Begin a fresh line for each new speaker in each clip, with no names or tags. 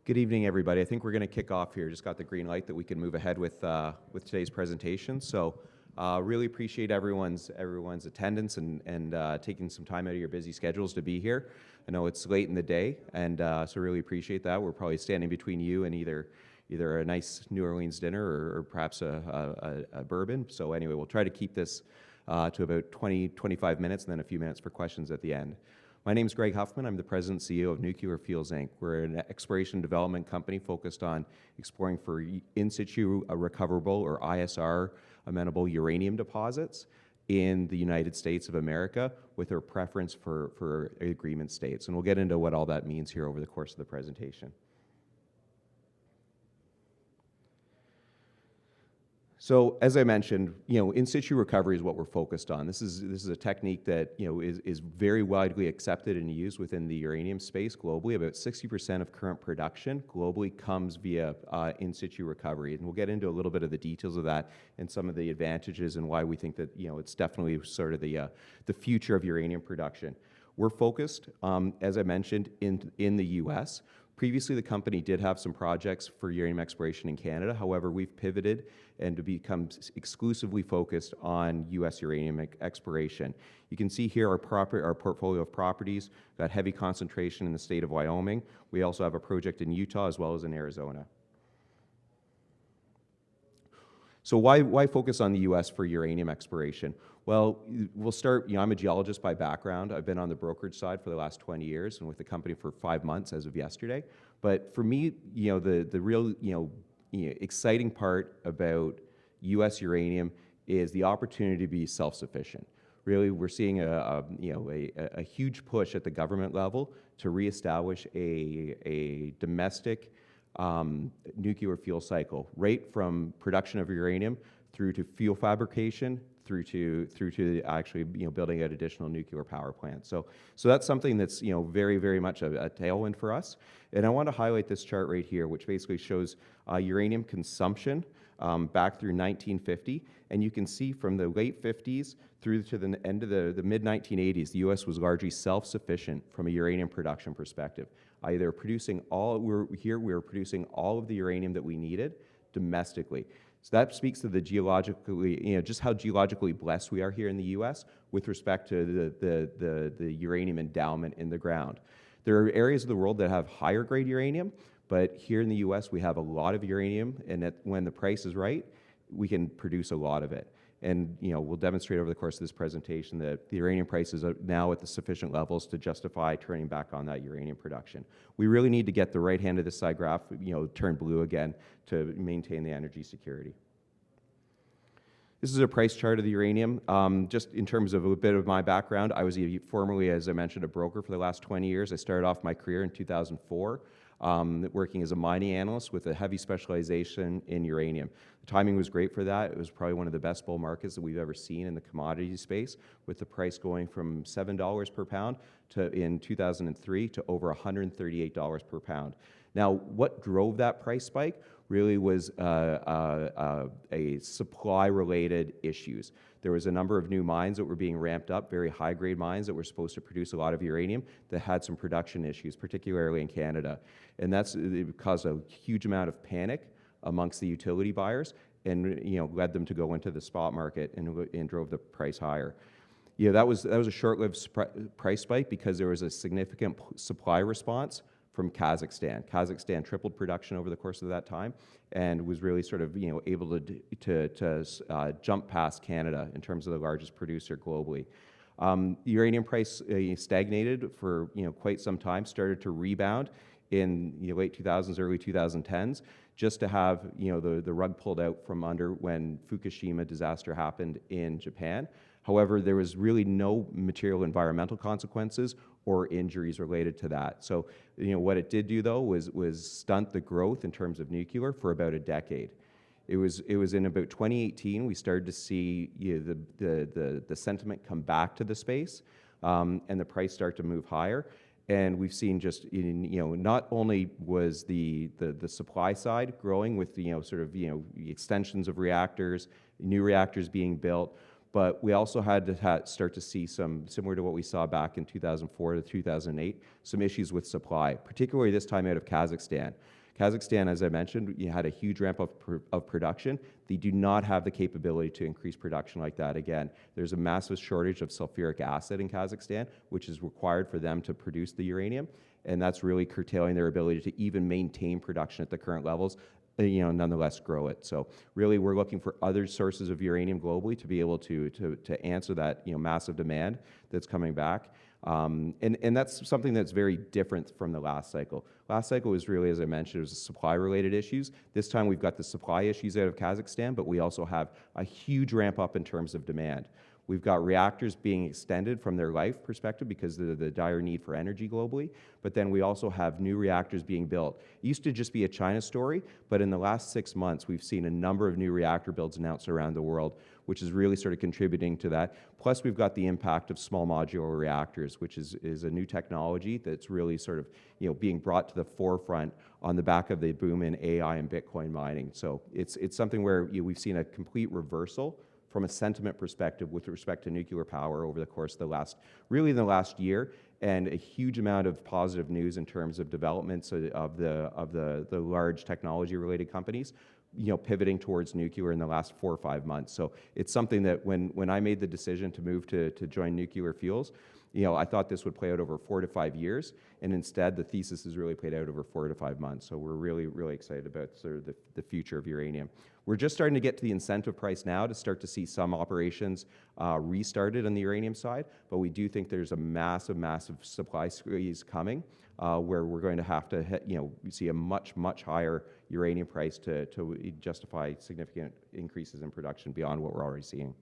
Good evening, everybody. I think we're going to kick off here. Just got the green light that we can move ahead with today's presentation. So, really appreciate everyone's attendance and taking some time out of your busy schedules to be here. I know it's late in the day, and so really appreciate that. We're probably standing between you and either a nice New Orleans dinner or perhaps a bourbon. So anyway, we'll try to keep this to about 20-25 minutes, and then a few minutes for questions at the end. My name is Greg Huffman. I'm the President and CEO of Nuclear Fuels Inc. We're an exploration development company focused on exploring for in situ recoverable or ISR amenable uranium deposits in the United States of America with our preference for agreement states. And we'll get into what all that means here over the course of the presentation. So, as I mentioned, in situ recovery is what we're focused on. This is a technique that is very widely accepted and used within the uranium space globally. About 60% of current production globally comes via in situ recovery, and we'll get into a little bit of the details of that and some of the advantages and why we think that it's definitely sort of the future of uranium production. We're focused, as I mentioned, in the U.S. Previously, the company did have some projects for uranium exploration in Canada. However, we've pivoted and to become exclusively focused on U.S. uranium exploration. You can see here our portfolio of properties, got heavy concentration in the state of Wyoming. We also have a project in Utah as well as in Arizona. So why focus on the U.S. for uranium exploration? Well, we'll start, I'm a geologist by background. I've been on the brokerage side for the last 20 years and with the company for 5 months as of yesterday. But for me, the real, exciting part about U.S. uranium is the opportunity to be self-sufficient. Really, we're seeing a huge push at the government level to reestablish a domestic nuclear fuel cycle, right from production of uranium through to fuel fabrication, through to actually building out additional nuclear power plants. So that's something that's very, very much a tailwind for us. And I want to highlight this chart right here, which basically shows uranium consumption back through 1950, and you can see from the late 50s through to the end of the mid 1980s, the U.S. was largely self-sufficient from a uranium production perspective. Either producing we were producing all of the uranium that we needed domestically. So that speaks to the geologically, just how geologically blessed we are here in the U.S. with respect to the uranium endowment in the ground. There are areas of the world that have higher grade uranium, but here in the U.S. we have a lot of uranium, and when the price is right, we can produce a lot of it. And we'll demonstrate over the course of this presentation that the uranium prices are now at the sufficient levels to justify turning back on that uranium production. We really need to get the right hand of this side graph, turn blue again to maintain the energy security. This is a price chart of the uranium. Just in terms of a bit of my background, I was formerly, as I mentioned, a broker for the last 20 years. I started off my career in 2004. Working as a mining analyst with a heavy specialization in uranium. The timing was great for that. It was probably one of the best bull markets that we've ever seen in the commodity space, with the price going from $7 per pound in 2003 to over $138 per pound. Now, what drove that price spike really was a supply-related issues. There was a number of new mines that were being ramped up, very high-grade mines that were supposed to produce a lot of uranium that had some production issues, particularly in Canada. And it caused a huge amount of panic amongst the utility buyers and led them to go into the spot market and drove the price higher. That was a short-lived price spike because there was a significant supply response from Kazakhstan. Kazakhstan tripled production over the course of that time and was really sort of able to jump past Canada in terms of the largest producer globally. The uranium price stagnated for quite some time, started to rebound in the late 2000s, early 2010s, just to have the rug pulled out from under when Fukushima disaster happened in Japan. However, there was really no material environmental consequences or injuries related to that. So, what it did do though was stunt the growth in terms of nuclear for about a decade. It was in about 2018 we started to see the sentiment come back to the space, and the price start to move higher. And we've seen just not only was the supply side growing with the extensions of reactors, new reactors being built, But we also had to start to see some, similar to what we saw back in 2004 to 2008, some issues with supply, particularly this time out of Kazakhstan. Kazakhstan, as I mentioned, you had a huge ramp of production. They do not have the capability to increase production like that again. There's a massive shortage of sulfuric acid in Kazakhstan, which is required for them to produce the uranium, and that's really curtailing their ability to even maintain production at the current levels, nonetheless grow it. So really, we're looking for other sources of uranium globally to be able to answer that massive demand that's coming back. And that's something that's very different from the last cycle. Last cycle was really, as I mentioned, it was supply-related issues. This time we've got the supply issues out of Kazakhstan, but we also have a huge ramp up in terms of demand. We've got reactors being extended from their life perspective because of the dire need for energy globally, but then we also have new reactors being built. It used to just be a China story, but in the last 6 months, we've seen a number of new reactor builds announced around the world, which is really sort of contributing to that. Plus, we've got the impact of small modular reactors, which is a new technology that's really sort of being brought to the forefront on the back of the boom in AI and Bitcoin mining. So it's something where we've seen a complete reversal from a sentiment perspective with respect to nuclear power over the course of the last year, and a huge amount of positive news in terms of developments of the large technology-related companies, pivoting towards nuclear in the last 4 or 5 months. So it's something that when I made the decision to move to join Nuclear Fuels, I thought this would play out over 4 to 5 years, and instead the thesis has really played out over 4 to 5 months. So we're really, really excited about sort of the future of uranium. We're just starting to get to the incentive price now to start to see some operations restarted on the uranium side, but we do think there's a massive, massive supply squeeze coming where we're going to have to see a much, much higher uranium price to justify significant increases in production beyond what we're already seeing.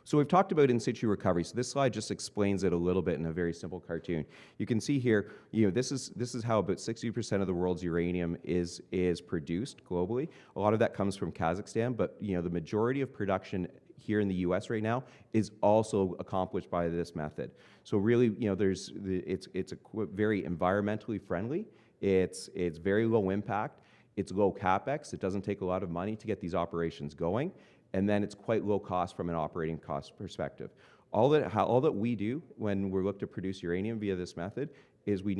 So we've talked about in situ recovery. So this slide just explains it a little bit in a very simple cartoon. You can see here, this is how about 60% of the world's uranium is produced globally. A lot of that comes from Kazakhstan, but the majority of production here in the U.S. right now is also accomplished by this method. So really, it's very environmentally friendly. It's very low impact. It's low capex. It doesn't take a lot of money to get these operations going. And then it's quite low cost from an operating cost perspective. All that we do when we're looking to produce uranium via this method is we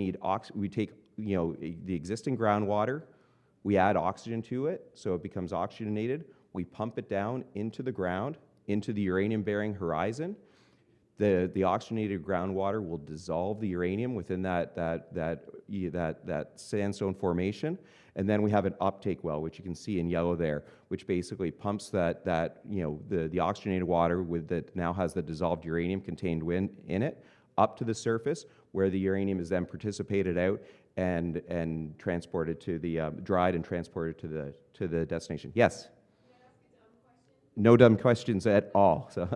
take the existing groundwater, we add oxygen to it so it becomes oxygenated, we pump it down into the ground, into the uranium-bearing horizon. The oxygenated groundwater will dissolve the uranium within that sandstone formation, and then we have an uptake well, which you can see in yellow there, which basically pumps the oxygenated water that now has the dissolved uranium contained in it up to the surface, where the uranium is then precipitated out and transported to the dried and transported to the destination. Yes.
Can I ask a dumb question?
No dumb questions at all. So.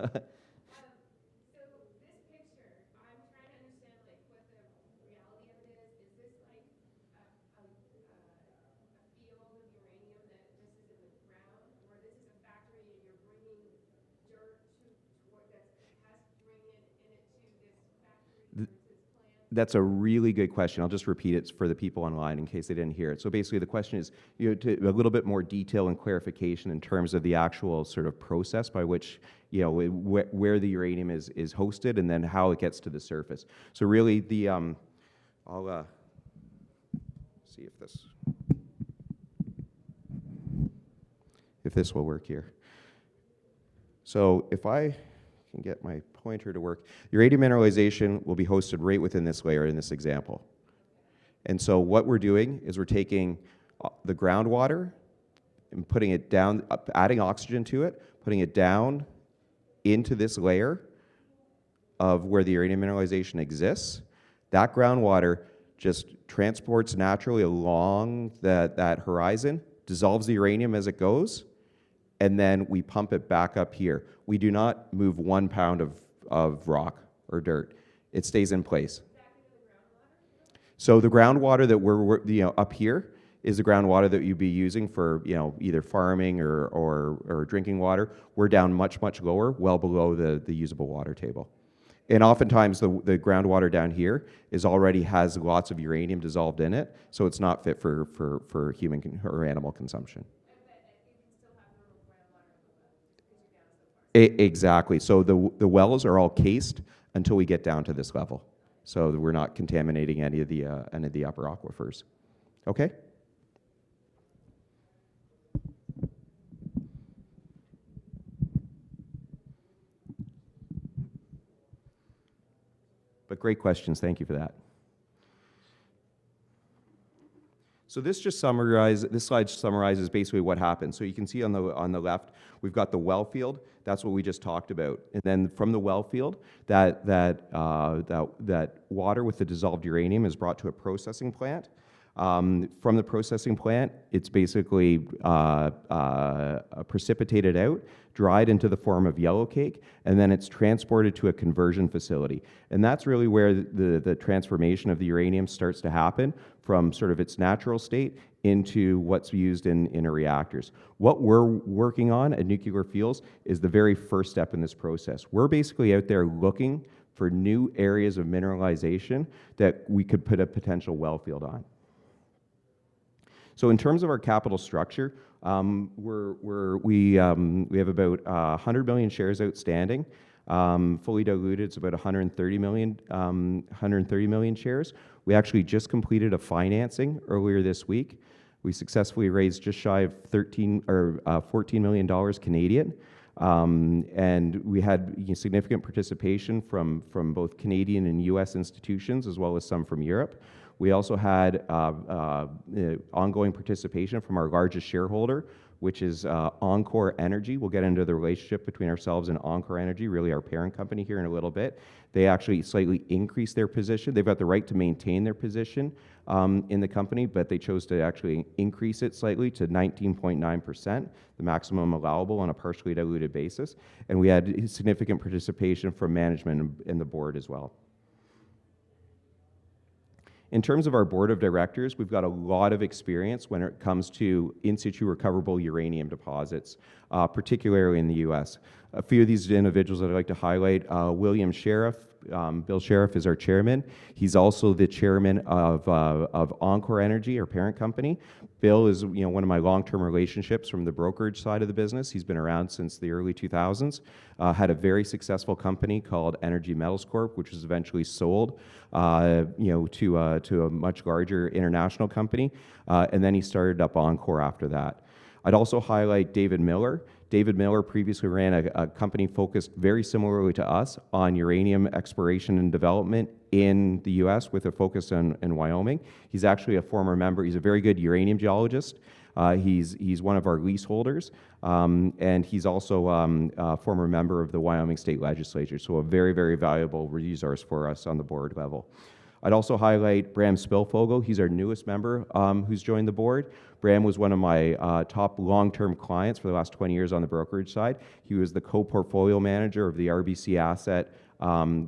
So this picture, I'm trying to understand what the reality of it is. Is this like a field of uranium that just is in the ground, or this is a factory and you're bringing dirt that has uranium in it to this factory or to this plant?
That's a really good question. I'll just repeat it for the people online in case they didn't hear it. So basically the question is a little bit more detail and clarification in terms of the actual sort of process by which, where the uranium is hosted and then how it gets to the surface. So really I'll see if this will work here. So if I can get my pointer to work, uranium mineralization will be hosted right within this layer in this example. And so what we're doing is we're taking the groundwater and putting it down, adding oxygen to it, putting it down into this layer of where the uranium mineralization exists. That groundwater just transports naturally along that horizon, dissolves the uranium as it goes, and then we pump it back up here. We do not move 1 pound of rock or dirt. It stays in place. So the groundwater that we're up here is the groundwater that you'd be using for either farming or drinking water. We're down much, much lower, well below the usable water table. And oftentimes the groundwater down here already has lots of uranium dissolved in it, so it's not fit for human or animal consumption. Exactly. So the wells are all cased until we get down to this level. So that we're not contaminating any of the upper aquifers. Okay? But great questions. Thank you for that. So this slide summarizes basically what happened. So you can see on the left, we've got the well field. That's what we just talked about. And then from the well field, that water with the dissolved uranium is brought to a processing plant. From the processing plant, it's basically precipitated out, dried into the form of yellow cake, and then it's transported to a conversion facility. And that's really where the transformation of the uranium starts to happen from sort of its natural state into what's used in reactors. What we're working on at Nuclear Fuels is the very first step in this process. We're basically out there looking for new areas of mineralization that we could put a potential well field on. So in terms of our capital structure, we have about 100 million shares outstanding. Fully diluted, it's about 130 million shares. We actually just completed a financing earlier this week. We successfully raised just shy of 14 million dollars Canadian. And we had significant participation from both Canadian and US institutions, as well as some from Europe. We also had ongoing participation from our largest shareholder, which is Encore Energy. We'll get into the relationship between ourselves and Encore Energy, really our parent company, here in a little bit. They actually slightly increased their position. They've got the right to maintain their position in the company, but they chose to actually increase it slightly to 19.9%, the maximum allowable on a partially diluted basis. And we had significant participation from management and the board as well. In terms of our board of directors, we've got a lot of experience when it comes to in situ recoverable uranium deposits, particularly in the US. A few of these individuals that I'd like to highlight, William Sheriff. Bill Sheriff is our chairman. He's also the chairman of Encore Energy, our parent company. Bill is one of my long-term relationships from the brokerage side of the business. He's been around since the early 2000s. Had a very successful company called Energy Metals Corp, which was eventually sold to a much larger international company. And then he started up Encore after that. I'd also highlight David Miller. David Miller previously ran a company focused very similarly to us on uranium exploration and development in the US with a focus in Wyoming. He's actually a former member. He's a very good uranium geologist. He's one of our leaseholders, and he's also a former member of the Wyoming State Legislature, so a very, very valuable resource for us on the board level. I'd also highlight Bram Spilfogle. He's our newest member who's joined the board. Bram was one of my top long-term clients for the last 20 years on the brokerage side. He was the co-portfolio manager of the RBC Asset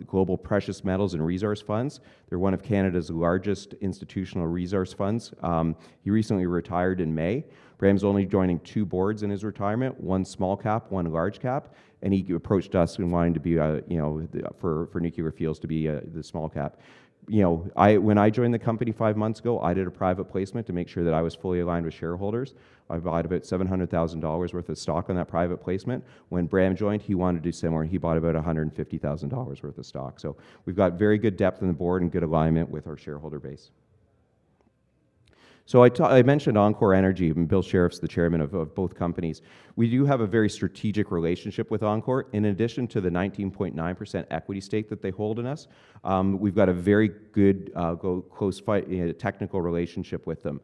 Global Precious Metals and Resource Funds. They're one of Canada's largest institutional resource funds. He recently retired in May. Bram's only joining 2 boards in his retirement, one small cap, one large cap, and he approached us and wanted to be, for Nuclear Fuels to be the small cap. When I joined the company 5 months ago, I did a private placement to make sure that I was fully aligned with shareholders. I bought about $700,000 worth of stock on that private placement. When Bram joined, he wanted to do similar. He bought about $150,000 worth of stock. So we've got very good depth in the board and good alignment with our shareholder base. So I mentioned Encore Energy, and Bill Sheriff's the chairman of both companies. We do have a very strategic relationship with Encore. In addition to the 19.9% equity stake that they hold in us, we've got a very good, close technical relationship with them.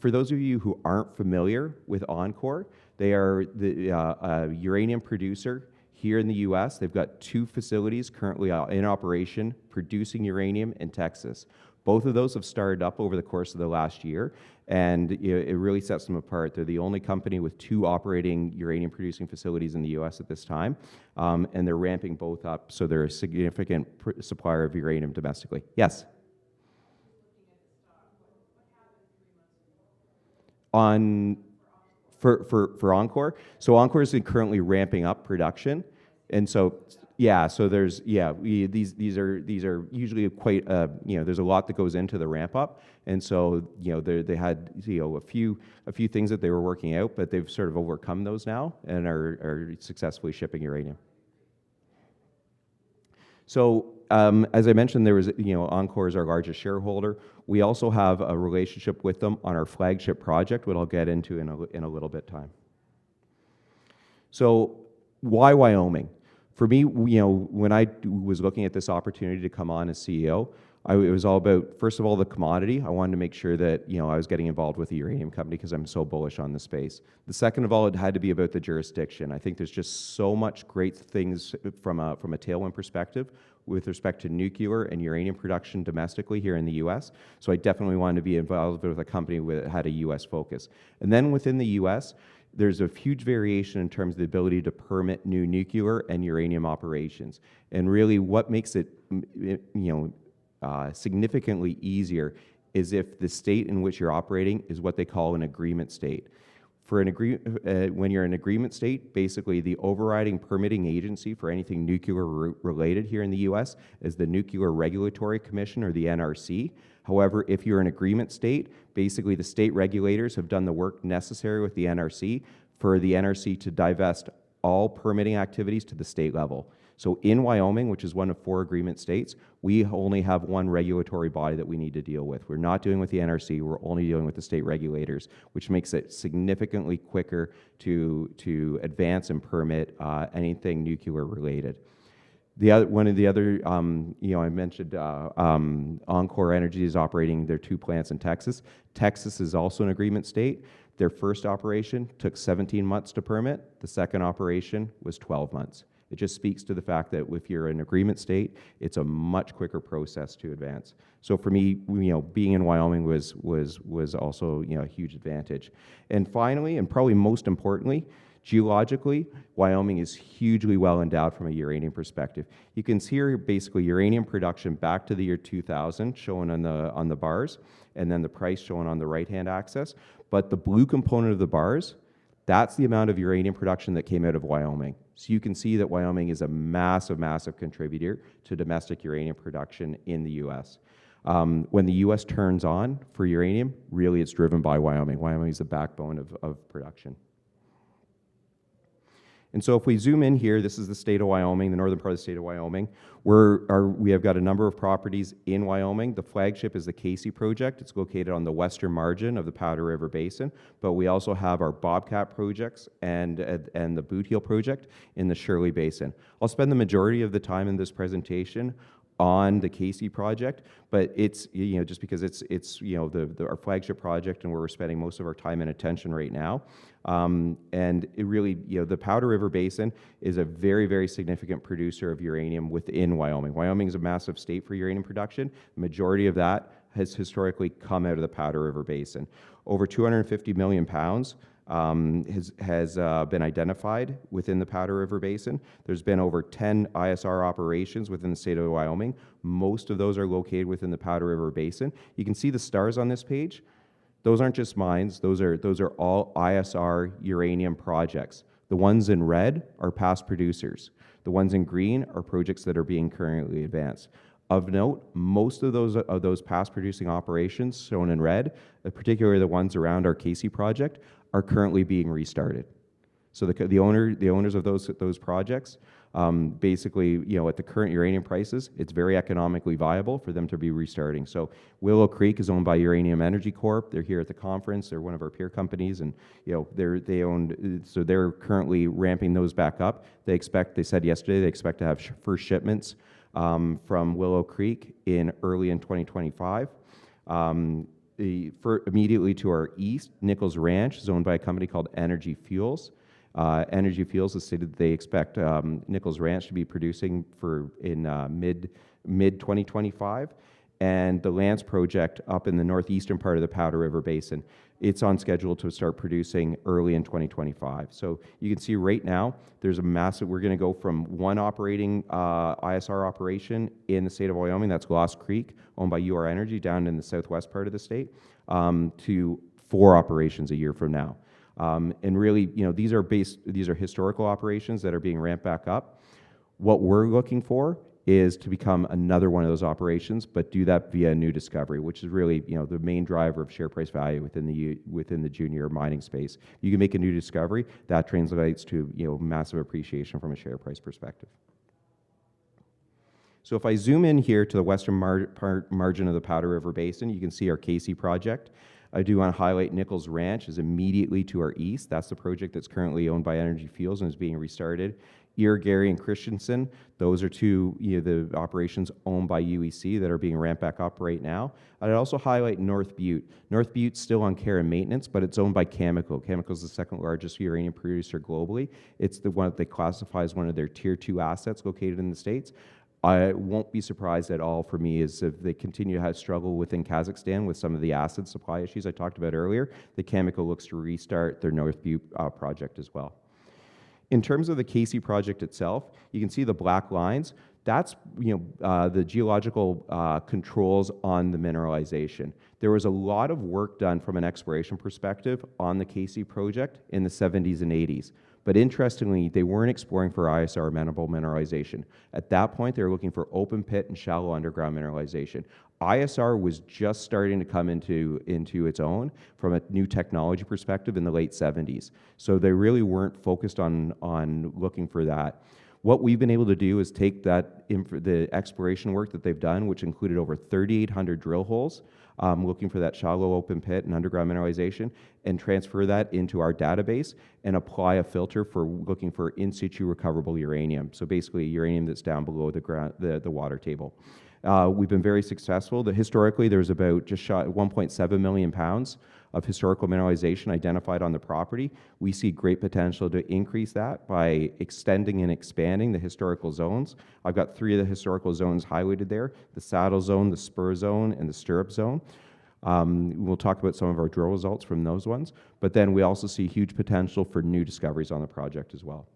For those of you who aren't familiar with Encore, they are a uranium producer here in the US. They've got 2 facilities currently in operation producing uranium in Texas. Both of those have started up over the course of the last year, and it really sets them apart. They're the only company with 2 operating uranium-producing facilities in the U.S. at this time, and they're ramping both up, so they're a significant supplier of uranium domestically. Yes? For Encore? So Encore is currently ramping up production, and so Yeah, so there's these are usually quite there's a lot that goes into the ramp up, and so they had a few things that they were working out, but they've sort of overcome those now and are successfully shipping uranium. So as I mentioned, there was Encore is our largest shareholder. We also have a relationship with them on our flagship project, which I'll get into in a little bit time. So why Wyoming? For me, when I was looking at this opportunity to come on as CEO, it was all about, first of all, the commodity. I wanted to make sure that I was getting involved with a uranium company because I'm so bullish on the space. The second of all, it had to be about the jurisdiction. I think there's just so much great things from a tailwind perspective with respect to nuclear and uranium production domestically here in the U.S. So I definitely wanted to be involved with a company that had a U.S. focus. And then within the U.S., there's a huge variation in terms of the ability to permit new nuclear and uranium operations. And really what makes it significantly easier is if the state in which you're operating is what they call an agreement state. For when you're an agreement state, basically the overriding permitting agency for anything nuclear related here in the U.S. is the Nuclear Regulatory Commission, or the NRC. However, if you're an agreement state, basically the state regulators have done the work necessary with the NRC for the NRC to divest all permitting activities to the state level. So in Wyoming, which is one of 4 agreement states, we only have one regulatory body that we need to deal with. We're not dealing with the NRC, we're only dealing with the state regulators, which makes it significantly quicker to advance and permit anything nuclear related. One of the other, I mentioned Encore Energy is operating their 2 plants in Texas. Texas is also an agreement state. Their first operation took 17 months to permit. The second operation was 12 months. It just speaks to the fact that if you're an agreement state, it's a much quicker process to advance. So for me, being in Wyoming was also a huge advantage. And finally, and probably most importantly, geologically, Wyoming is hugely well endowed from a uranium perspective. You can see here basically uranium production back to the year 2000 shown on the bars, and then the price shown on the right-hand axis. But the blue component of the bars, that's the amount of uranium production that came out of Wyoming. So you can see that Wyoming is a massive, massive contributor to domestic uranium production in the U.S. When the U.S. turns on for uranium, really it's driven by Wyoming. Wyoming is the backbone of production. And so if we zoom in here, this is the state of Wyoming, the northern part of the state of Wyoming. We have got a number of properties in Wyoming. The flagship is the Casey project. It's located on the western margin of the Powder River Basin, but we also have our Bobcat projects and the Boot Heel project in the Shirley Basin. I'll spend the majority of the time in this presentation on the Casey project, but it's just because it's our flagship project and where we're spending most of our time and attention right now. And it really, the Powder River Basin is a very, very significant producer of uranium within Wyoming. Wyoming is a massive state for uranium production. The majority of that has historically come out of the Powder River Basin. Over 250 million pounds has been identified within the Powder River Basin. There's been over 10 ISR operations within the state of Wyoming. Most of those are located within the Powder River Basin. You can see the stars on this page. Those aren't just mines, those are all ISR uranium projects. The ones in red are past producers. The ones in green are projects that are being currently advanced. Of note, most of those past producing operations shown in red, particularly the ones around our Casey project, are currently being restarted. So the owners of those projects, basically, at the current uranium prices, it's very economically viable for them to be restarting. So Willow Creek is owned by Uranium Energy Corp. They're here at the conference. They're one of our peer companies, and they're currently ramping those back up. They said yesterday they expect to have first shipments from Willow Creek early in 2025. Immediately to our east, Nichols Ranch is owned by a company called Energy Fuels. Energy Fuels has stated that they expect Nichols Ranch to be producing in mid 2025, and the Lance project up in the northeastern part of the Powder River Basin, it's on schedule to start producing early in 2025. So you can see right now there's a massive. We're going to go from one operating ISR operation in the state of Wyoming, that's Lost Creek, owned by UR Energy down in the southwest part of the state, to 4 operations a year from now. And really, these are historical operations that are being ramped back up. What we're looking for is to become another one of those operations, but do that via a new discovery, which is really, you know, the main driver of share price value within the junior mining space. You can make a new discovery that translates to, you know, massive appreciation from a share price perspective. So if I zoom in here to the western margin of the Powder River Basin, you can see our Casey project. I do want to highlight Nichols Ranch is immediately to our east. That's the project that's currently owned by Energy Fuels and is being restarted. Gary, and Christensen, those are two, you know, the operations owned by UEC that are being ramped back up right now. I'd also highlight North Butte. North Butte's still on care and maintenance, but it's owned by Cameco. Cameco is the second largest uranium producer globally. It's the one that they classify as one of their tier 2 assets located in the States. I won't be surprised at all for me is if they continue to have struggle within Kazakhstan with some of the acid supply issues I talked about earlier, the Cameco looks to restart their North Butte project as well. In terms of the Casey project itself, you can see the black lines. That's, you know, the geological controls on the mineralization. There was a lot of work done from an exploration perspective on the Casey project in the 70s and 80s. But interestingly, they weren't exploring for ISR amenable mineralization. At that point, they were looking for open pit and shallow underground mineralization. ISR was just starting to come into its own from a new technology perspective in the late 70s. So they really weren't focused on looking for that. What we've been able to do is take that the exploration work that they've done, which included over 3,800 drill holes, looking for that shallow open pit and underground mineralization, and transfer that into our database and apply a filter for looking for in situ recoverable uranium. So basically uranium that's down below the ground, the water table. We've been very successful. Historically, there's about just shy 1.7 million pounds of historical mineralization identified on the property. We see great potential to increase that by extending and expanding the historical zones. I've got 3 of the historical zones highlighted there: the saddle zone, the spur zone, and the stirrup zone. We'll talk about some of our drill results from those ones, but then we also see huge potential for new discoveries on the project as well.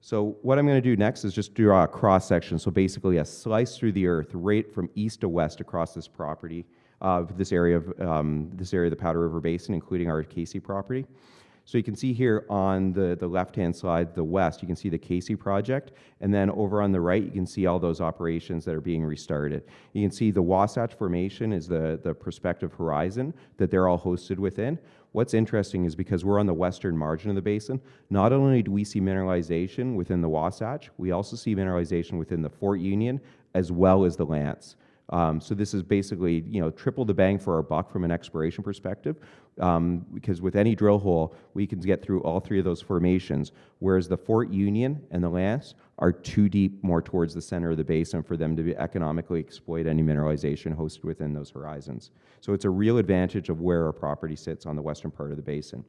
So what I'm going to do next is just draw a cross section. So basically a slice through the earth right from east to west across this property, this area of the Powder River Basin, including our Casey property. So you can see here on the left-hand side, the west, you can see the Casey project, and then over on the right, you can see all those operations that are being restarted. You can see the Wasatch Formation is the prospective horizon that they're all hosted within. What's interesting is because we're on the western margin of the basin, not only do we see mineralization within the Wasatch, we also see mineralization within the Fort Union as well as the Lance. So this is basically, you know, triple the bang for our buck from an exploration perspective, because with any drill hole, we can get through all 3 of those formations, whereas the Fort Union and the Lance are too deep more towards the center of the basin for them to economically exploit any mineralization hosted within those horizons. So it's a real advantage of where our property sits on the western part of the basin.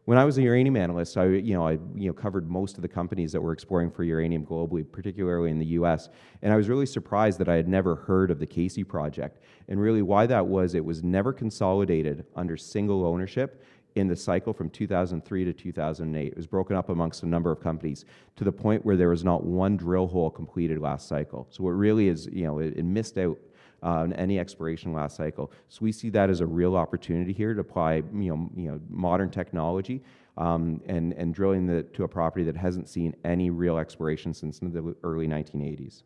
When I was a uranium analyst, I covered most of the companies that were exploring for uranium globally, particularly in the U.S. And I was really surprised that I had never heard of the Casey project. And really why that was, it was never consolidated under single ownership in the cycle from 2003 to 2008. It was broken up amongst a number of companies to the point where there was not one drill hole completed last cycle. So it really is, you know, it missed out on any exploration last cycle. So we see that as a real opportunity here to apply, modern technology and drilling to a property that hasn't seen any real exploration since the early 1980s.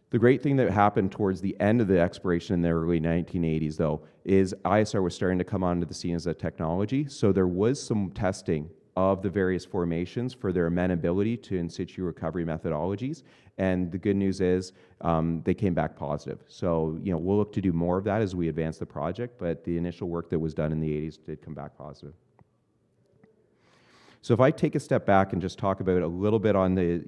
The great thing that happened towards the end of the exploration in the early 1980s, though, is ISR was starting to come onto the scene as a technology. So there was some testing of the various formations for their amenability to in situ recovery methodologies. And the good news is they came back positive. So, we'll look to do more of that as we advance the project, but the initial work that was done in the 80s did come back positive. So if I take a step back and just talk about a little bit on the,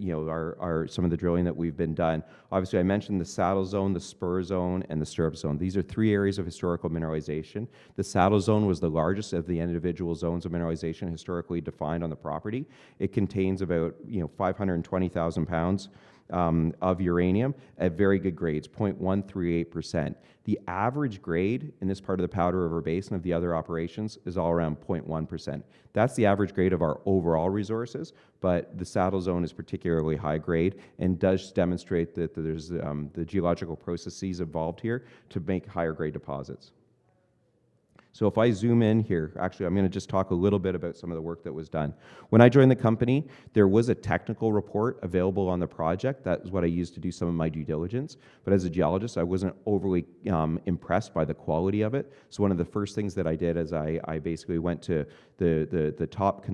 some of the drilling that we've been done. Obviously, I mentioned the saddle zone, the spur zone, and the stirrup zone. These are 3 areas of historical mineralization. The saddle zone was the largest of the individual zones of mineralization historically defined on the property. It contains about, 520,000 pounds of uranium at very good grades, 0.138%. The average grade in this part of the Powder River Basin of the other operations is all around 0.1%. That's the average grade of our overall resources, but the saddle zone is particularly high grade and does demonstrate that there's the geological processes involved here to make higher grade deposits. So if I zoom in here, actually, I'm going to just talk a little bit about some of the work that was done. When I joined the company, there was a technical report available on the project. That is what I used to do some of my due diligence. But as a geologist, I wasn't overly impressed by the quality of it. So one of the first things that I did is I basically went to the top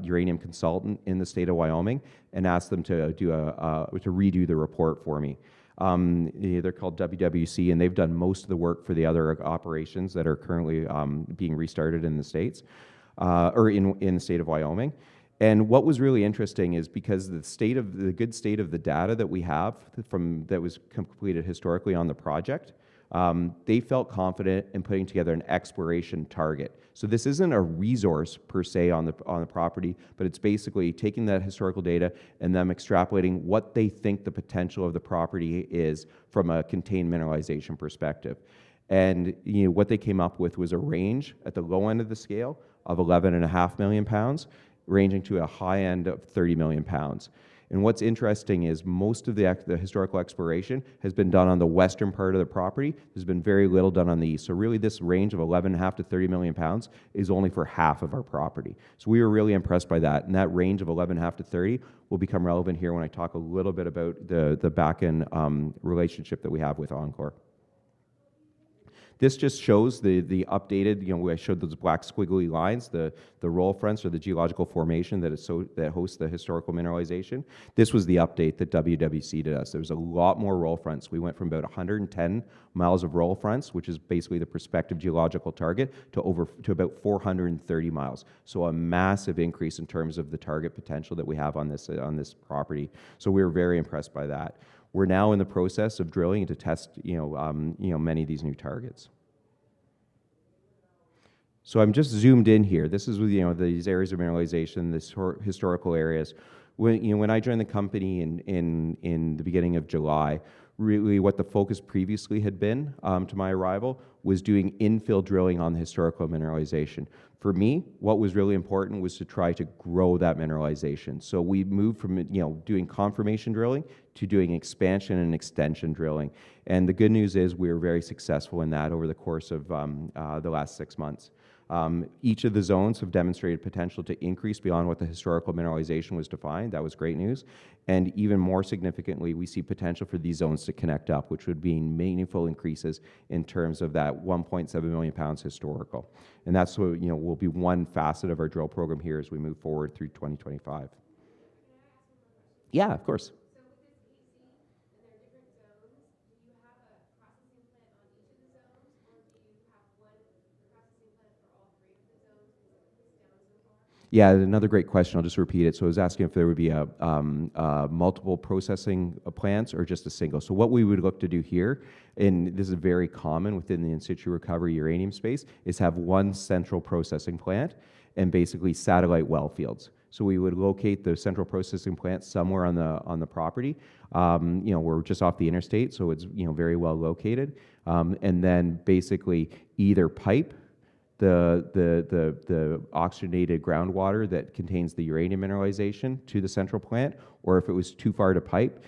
uranium consultant in the state of Wyoming and asked them to redo the report for me. They're called WWC, and they've done most of the work for the other operations that are currently being restarted in the States, or in the state of Wyoming. And what was really interesting is because the good state of the data that we have that was completed historically on the project, they felt confident in putting together an exploration target. So this isn't a resource per se on the property, but it's basically taking that historical data and them extrapolating what they think the potential of the property is from a contained mineralization perspective. And what they came up with was a range at the low end of the scale of 11.5 million pounds, ranging to a high end of 30 million pounds. And what's interesting is most of the historical exploration has been done on the western part of the property. There's been very little done on the east. So really this range of 11.5 to 30 million pounds is only for half of our property. So we were really impressed by that. And that range of 11.5 to 30 will become relevant here when I talk a little bit about the back-end relationship that we have with Encore. This just shows the updated, I showed those black squiggly lines, the roll fronts or the geological formation that hosts the historical mineralization. This was the update that WWC did us. There was a lot more roll fronts. We went from about 110 miles of roll fronts, which is basically the prospective geological target, to about 430 miles. So a massive increase in terms of the target potential that we have on this property. So we were very impressed by that. We're now in the process of drilling to test, many of these new targets. So I'm just zoomed in here. This is with, these areas of mineralization, these historical areas. When I joined the company in the beginning of July, really what the focus previously had been to my arrival was doing infill drilling on the historical mineralization. For me, what was really important was to try to grow that mineralization. So we moved from doing confirmation drilling to doing expansion and extension drilling. And the good news is we were very successful in that over the course of the last 6 months. Each of the zones have demonstrated potential to increase beyond what the historical mineralization was defined. That was great news. And even more significantly, we see potential for these zones to connect up, which would be meaningful increases in terms of that 1.7 million pounds historical. And that's what, will be one facet of our drill program here as we move forward through 2025. Yeah, of course. Yeah, another great question. I'll just repeat it. So I was asking if there would be multiple processing plants or just a single. So what we would look to do here, and this is very common within the in situ recovery uranium space, is have one central processing plant and basically satellite well fields. So we would locate the central processing plant somewhere on the property. We're just off the interstate, so it's very well located, and then basically either pipe the oxygenated groundwater that contains the uranium mineralization to the central plant, or if it was too far to pipe,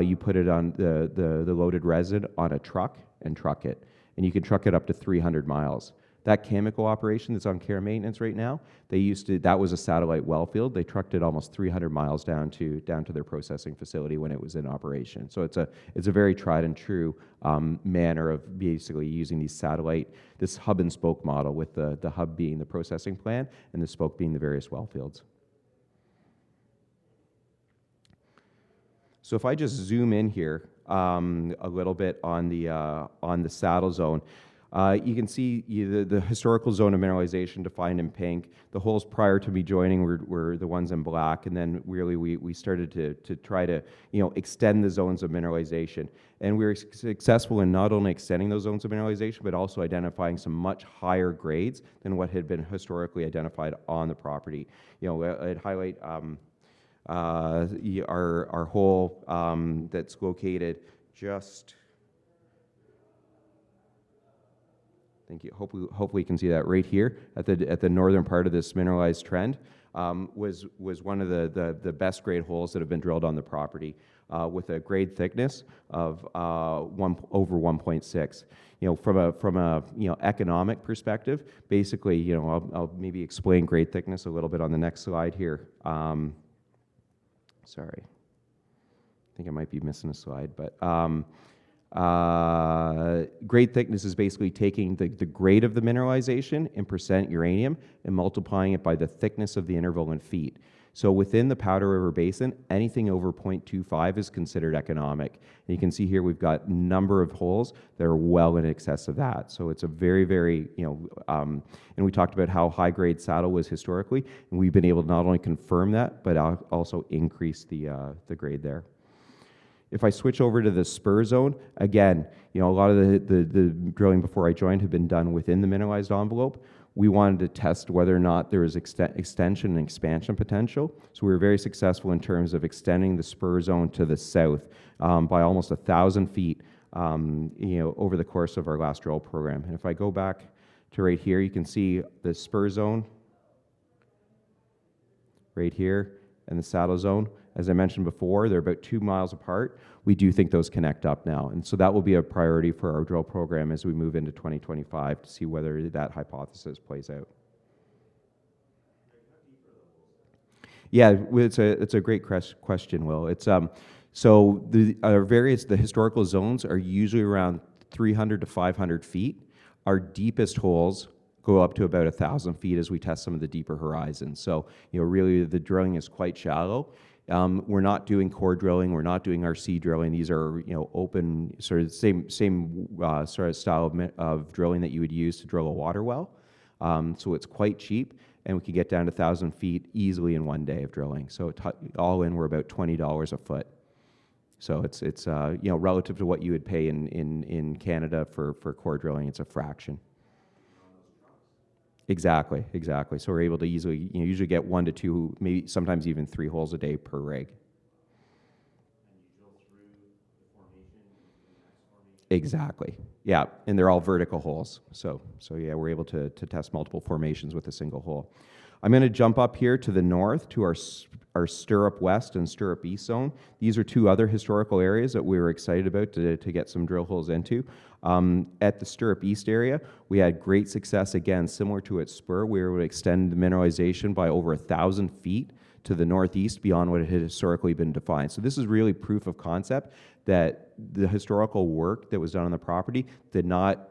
you put it on the loaded resin on a truck and truck it. And you can truck it up to 300 miles. That chemical operation that's on care and maintenance right now, that was a satellite well field. They trucked it almost 300 miles down to their processing facility when it was in operation. So it's a very tried and true manner of basically using this hub and spoke model, with the hub being the processing plant and the spoke being the various well fields. So if I just zoom in here a little bit on the saddle zone, you can see the historical zone of mineralization defined in pink. The holes prior to me joining were the ones in black, and then really we started to try to extend the zones of mineralization. And we were successful in not only extending those zones of mineralization, but also identifying some much higher grades than what had been historically identified on the property. I'd highlight our hole that's located just. Thank you. Hopefully you can see that right here at the northern part of this mineralized trend was one of the best grade holes that have been drilled on the property. with a grade thickness of over 1.6. From a economic perspective, basically, I'll maybe explain grade thickness a little bit on the next slide here. Sorry, I think I might be missing a slide, but grade thickness is basically taking the grade of the mineralization in percent uranium and multiplying it by the thickness of the interval in feet. So within the Powder River Basin, anything over 0.25 is considered economic. And you can see here we've got a number of holes that are well in excess of that. So it's a very, very, and we talked about how high grade saddle was historically, and we've been able to not only confirm that, but also increase the grade there. If I switch over to the spur zone, again, a lot of the drilling before I joined had been done within the mineralized envelope. We wanted to test whether or not there was extension and expansion potential. So we were very successful in terms of extending the spur zone to the south by almost 1,000 feet, over the course of our last drill program. And if I go back to right here, you can see the spur zone right here and the saddle zone. As I mentioned before, they're about 2 miles apart. We do think those connect up now. And so that will be a priority for our drill program as we move into 2025 to see whether that hypothesis plays out. Yeah, it's a great question, Will. It's so the historical zones are usually around 300 to 500 feet. Our deepest holes go up to about 1,000 feet as we test some of the deeper horizons. So really the drilling is quite shallow. We're not doing core drilling. We're not doing RC drilling. These are open, sort of same sort of style of drilling that you would use to drill a water well. So it's quite cheap, and we can get down to 1,000 feet easily in one day of drilling. So all in, we're about $20 a foot. So it's relative to what you would pay in Canada for core drilling, it's a fraction. Exactly. So we're able to easily, usually get 1 to 2, maybe sometimes even 3 holes a day per rig. And you drill through the formation and the next formation? Exactly. Yeah, and they're all vertical holes. So yeah, we're able to test multiple formations with a single hole. I'm going to jump up here to the north to our Stirrup West and Stirrup East zone. These are 2 other historical areas that we were excited about to get some drill holes into. At the Stirrup East area, we had great success, again, similar to its spur. We were able to extend the mineralization by over 1,000 feet to the northeast beyond what had historically been defined. So this is really proof of concept that the historical work that was done on the property did not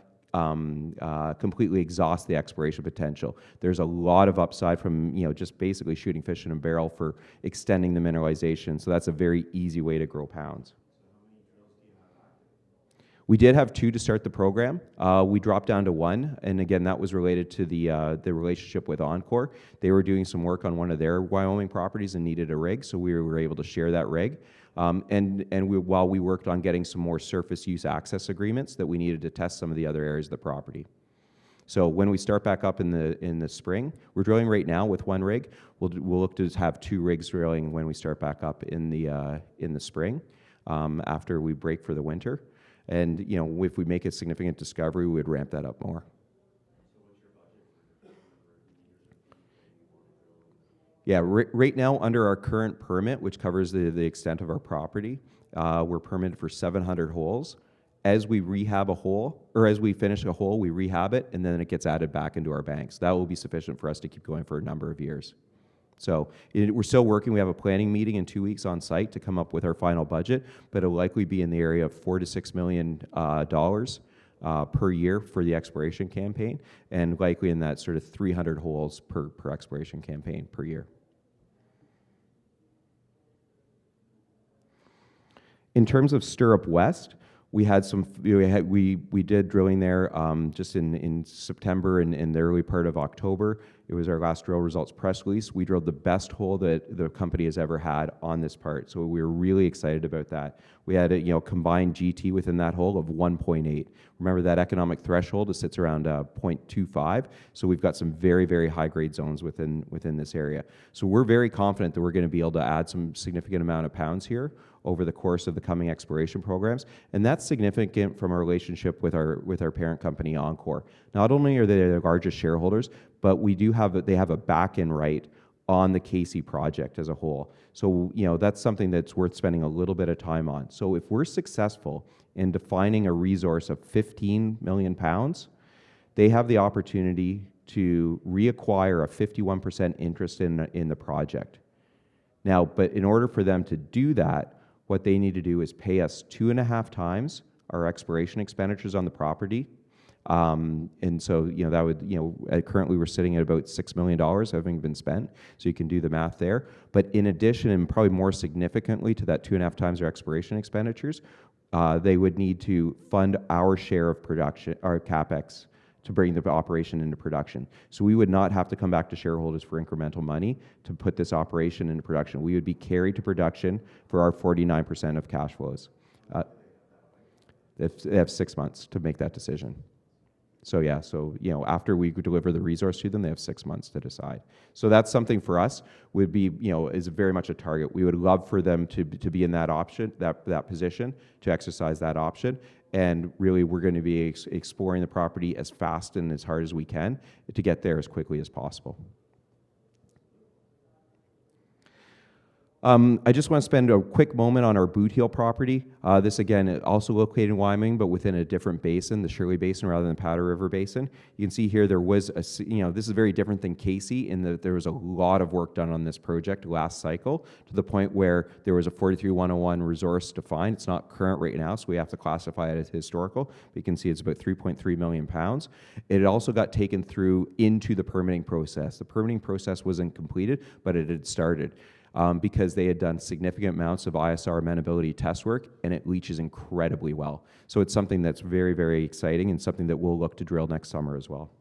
completely exhaust the exploration potential. There's a lot of upside from just basically shooting fish in a barrel for extending the mineralization. So that's a very easy way to grow pounds. We did have 2 to start the program. We dropped down to 1, and again, that was related to the relationship with Encore. They were doing some work on one of their Wyoming properties and needed a rig, so we were able to share that rig. While we worked on getting some more surface use access agreements that we needed to test some of the other areas of the property. So when we start back up in the spring, we're drilling right now with 1 rig. We'll look to have 2 rigs drilling when we start back up in the spring after we break for the winter. And if we make a significant discovery, we would ramp that up more. Yeah, right now under our current permit, which covers the extent of our property, we're permitted for 700 holes. As we rehab a hole, or as we finish a hole, we rehab it, and then it gets added back into our banks. That will be sufficient for us to keep going for a number of years. So we're still working. We have a planning meeting in 2 weeks on site to come up with our final budget, but it'll likely be in the area of $4 to $6 million per year for the exploration campaign, and likely in that sort of 300 holes per exploration campaign per year. In terms of Stirrup West, we did drilling there just in September and the early part of October. It was our last drill results press release. We drilled the best hole that the company has ever had on this part, so we were really excited about that. We had a combined GT within that hole of 1.8. Remember that economic threshold, it sits around 0.25, so we've got some very, very high-grade zones within this area. So we're very confident that we're going to be able to add some significant amount of pounds here over the course of the coming exploration programs, and that's significant from our relationship with our parent company, Encore. Not only are they the largest shareholders, but they have a back-in right on the Casey project as a whole. So, that's something that's worth spending a little bit of time on. So if we're successful in defining a resource of 15 million pounds, they have the opportunity to reacquire a 51% interest in the project. Now, but in order for them to do that, what they need to do is pay us 2.5 times our exploration expenditures on the property. And so, that would, currently we're sitting at about $6 million having been spent. So you can do the math there. But in addition, and probably more significantly to that 2.5 times our exploration expenditures, they would need to fund our share of production, our CapEx, to bring the operation into production. So we would not have to come back to shareholders for incremental money to put this operation into production. We would be carried to production for our 49% of cash flows. They have 6 months to make that decision. So yeah, after we deliver the resource to them, they have 6 months to decide. So that's something for us would be, is very much a target. We would love for them to be in that option, that position, to exercise that option. And really, we're going to be exploring the property as fast and as hard as we can to get there as quickly as possible. I just want to spend a quick moment on our Boot Heel property. This, again, also located in Wyoming, but within a different basin, the Shirley Basin rather than Powder River Basin. You can see here there was this is very different than Casey in that there was a lot of work done on this project last cycle to the point where there was a 43-101 resource defined. It's not current right now, so we have to classify it as historical. But you can see it's about 3.3 million pounds. It also got taken through into the permitting process. The permitting process wasn't completed, but it had started. Because they had done significant amounts of ISR amenability test work, and it leaches incredibly well. So it's something that's very, very exciting and something that we'll look to drill next summer as well.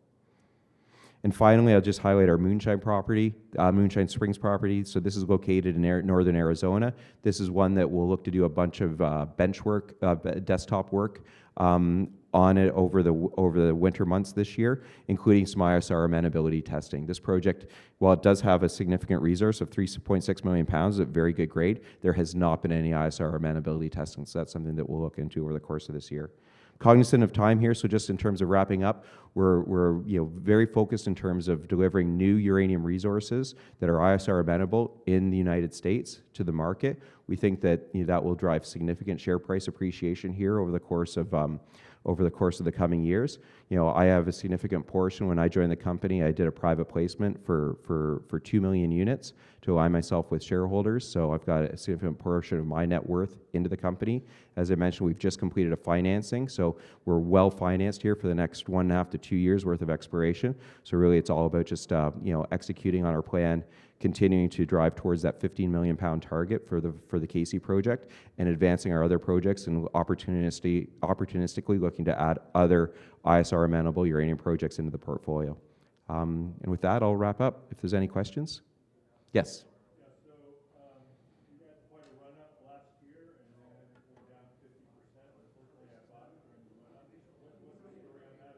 And finally, I'll just highlight our Moonshine property, Moonshine Springs property. So this is located in northern Arizona. This is one that we'll look to do a bunch of bench work, desktop work on it over the winter months this year, including some ISR amenability testing. This project, while it does have a significant resource of 3.6 million pounds at very good grade, there has not been any ISR amenability testing. So that's something that we'll look into over the course of this year. Cognizant of time here, so just in terms of wrapping up, we're very focused in terms of delivering new uranium resources that are ISR amenable in the United States to the market. We think that that will drive significant share price appreciation here over the course of the coming years. I have a significant portion. When I joined the company, I did a private placement for 2 million units to align myself with shareholders. So I've got a significant portion of my net worth into the company. As I mentioned, we've just completed a financing, so we're well financed here for the next 1.5 to 2 years worth of exploration. So really, it's all about just executing on our plan, continuing to drive towards that 15 million pound target for the Casey project, and advancing our other projects and opportunistically looking to add other ISR amenable uranium projects into the portfolio. And with that, I'll wrap up. If there's any questions, yes.
Yeah, so you had quite a run up last year, and then it went down 50%. Unfortunately, I bought it during the run up. What's the story on that?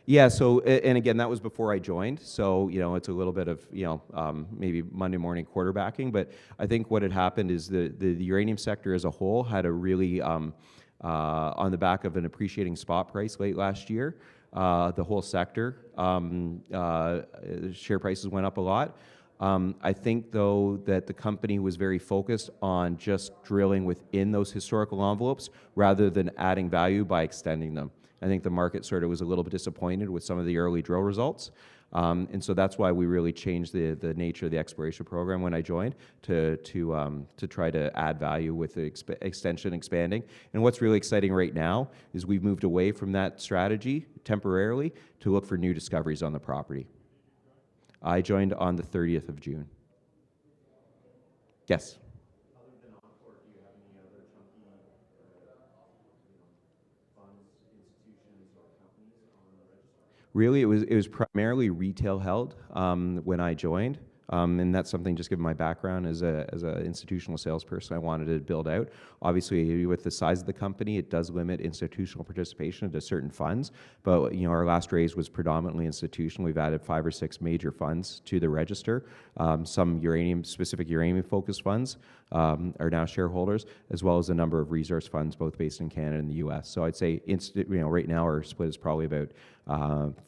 Yeah, so, and again, that was before I joined, so, it's a little bit of, maybe Monday morning quarterbacking, but I think what had happened is the uranium sector as a whole had a really, on the back of an appreciating spot price late last year, the whole sector, share prices went up a lot. I think, though, that the company was very focused on just drilling within those historical envelopes rather than adding value by extending them. I think the market sort of was a little bit disappointed with some of the early drill results. And so that's why we really changed the nature of the exploration program when I joined to try to add value with the extension expanding. And what's really exciting right now is we've moved away from that strategy temporarily to look for new discoveries on the property. I joined on the 30th of June. Yes?
Other than Encore, do you have any other chunky funds, institutions, or companies on the register?
Really, it was primarily retail held when I joined. And that's something, just given my background as a institutional salesperson, I wanted to build out. Obviously, with the size of the company, it does limit institutional participation to certain funds. But our last raise was predominantly institutional. We've added 5 or 6 major funds to the register. Some specific uranium-focused funds are now shareholders, as well as a number of resource funds, both based in Canada and the U.S. So I'd say right now our split is probably about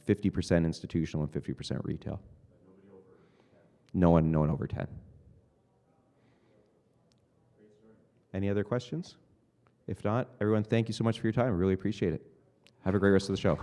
50% institutional and 50% retail. No one over 10. Any other questions? If not, everyone, thank you so much for your time. I really appreciate it. Have a great rest of the show.